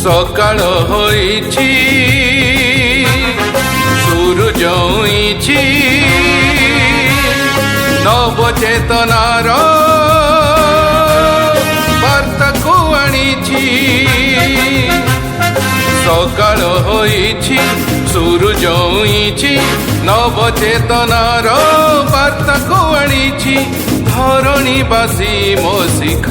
सकाळ होईची सूरज उईची नवचेतनार वार्ताको आनीची सकाळ होईची सूरज उईची नवचेतनार वार्ताको आनीची धरणीवासी मो शिख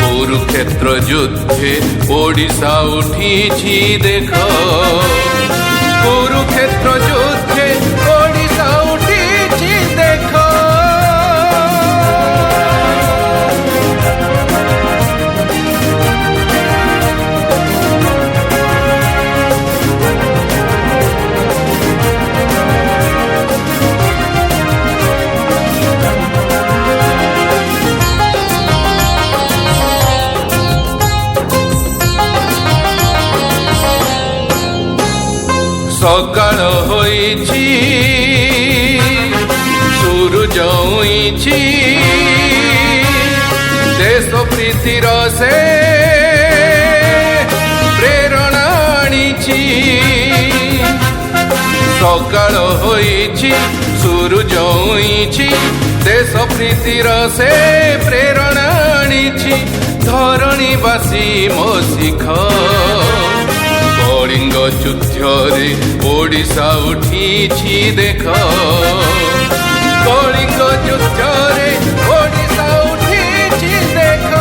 कुरुक्षेत्र युद्धे ओडिशा उठीची देख कुरुक्षेत्र युद्धे ओडिशा उठीची देख सकाळ होईची सूरज उईची देश प्रीतिर से प्रेरणा आनीची सकाळ होईची सूरज उईची देश प्रीतिर से प्रेरणा आनीची धरणीवासी मो शिख कलिंग युद्धरे ओडिशा उठीची देख कलिंग युद्धरे ओडिशा उठीची देख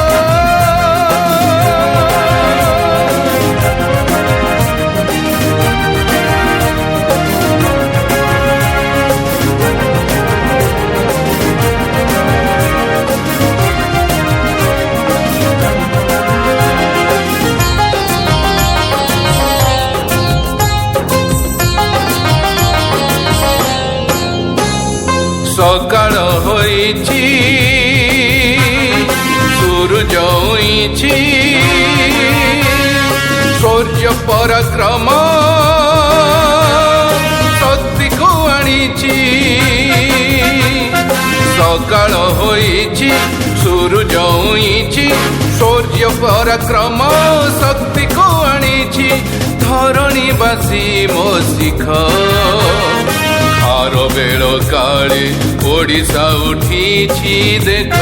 सकाळ होईची सूरज उईची शौर्य पराक्रम शक्ति को आनीची सकाळ होईची सूरज उईची शौर्य पराक्रम शक्ति को आनीची धरणीवासी मो शिख खार बेल काले ओडिशा उठीची देख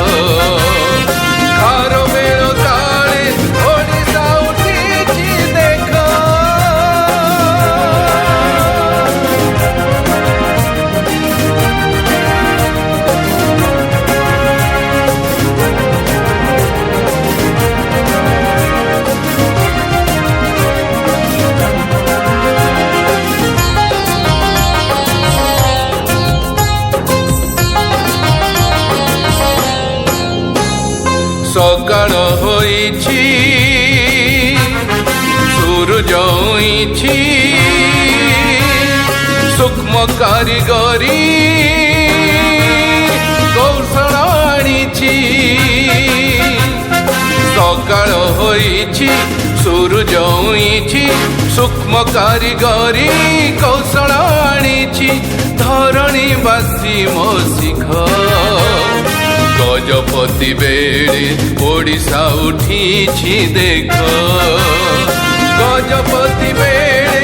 खार बेल काले ओडिशा उठीची देख सकाळ होईची सूरज उईची सूक्ष्म कारिगरी कौशल आनीची सकाळ होईची सूरज उईची सूक्ष्म कारिगरी कौशल आनीची धरणीवासी मो शिख गजपति बेड़े ओडिशा उठीची देख गजपति बेड़े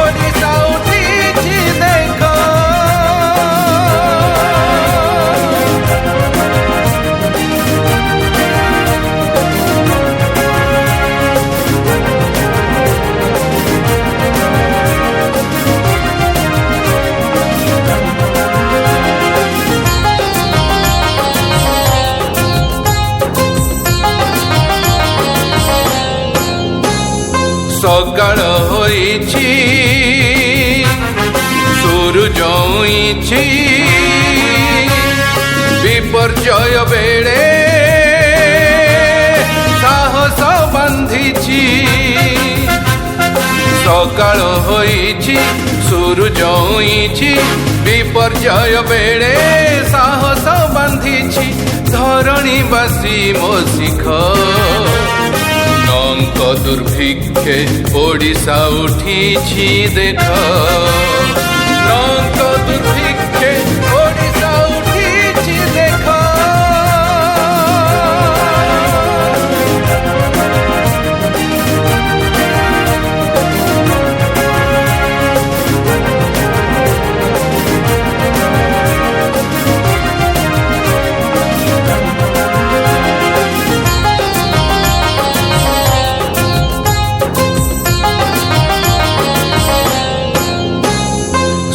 ओडिशा उठीची देख सकाळ होईची सूरज उइछि विपर्जय बेड़े साहस बांधिछि सकाळ होइछि सूरज उइछि विपर्जय बेड़े साहस बांधिछि धरणीवासी मो शिख नंक दुर्भिक्षे ओडिशा उठिछि देख नंक दुर्भिक्षे ओडिशा उठिछि देख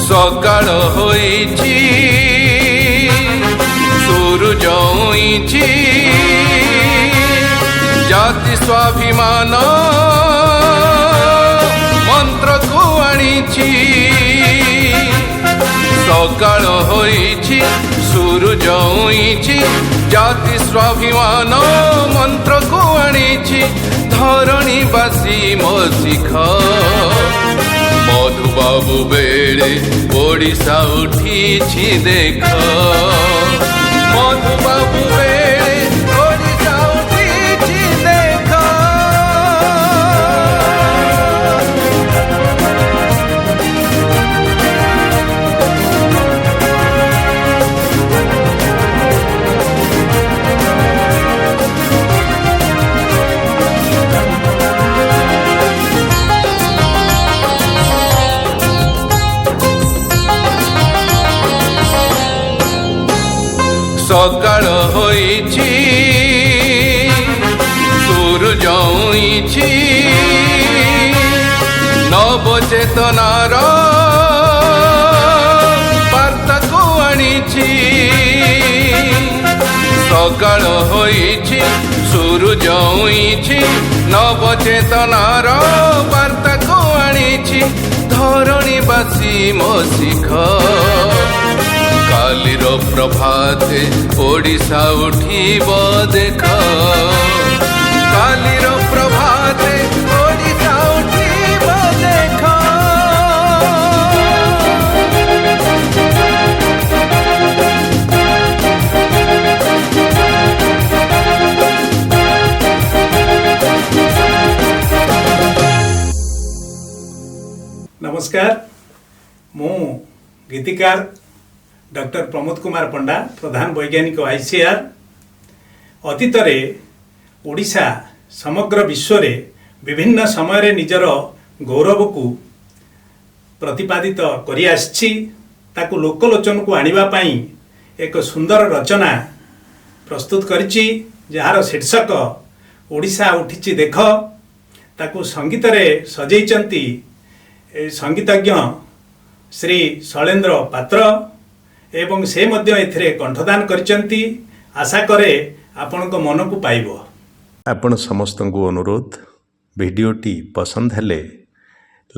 सकाळ होइछि सूरज उइछि जाति स्वाभिमान मंत्र को आनिछि सकाळ होइछि सूरज उइछि जाति स्वाभिमान मंत्र को आनिछि धरणीवासी मो शिख मधुबाबू बेड़े ओडिशा उठिछि देख मधुबाबू बेड़े ओडिशा उठिछि देख सकाळ होइछि सूरज उइछि नवचेतनार बार्ता को आनिछि सकाळ होइछि सूरज उइछि नवचेतनार बार्ता को आनिछि धरणीवासी मो शिख कालीर प्रभाते ओडिशा उठिब देख कालीर प्रभाते ओडिशा उठिब देख नमस्कार मु गीतिकार डॉक्टर प्रमोद कुमार पंडा प्रधान वैज्ञानिक आईसीआर अतीत ओडिशा समग्र विश्व रे विभिन्न समय निजर गौरव को प्रतिपादित करि आछि ताकू लोकलोचन को आनिबा पई एक सुंदर रचना प्रस्तुत करिछि जहार शीर्षक ओडिशा उठिछि देख ताकू संगीत रे सजैचंती संगीतज्ञ श्री शैलेंद्र पात्र एवं से मध्य एथिरे कंठदान करिसंती आशा करे आपनको मन को पाइबो। आपण समस्त को अनुरोध वीडियोटी पसंद हेले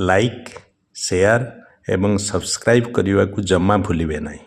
लाइक शेयर एवं सब्सक्राइब करने को जमा भूलिबे नहीं।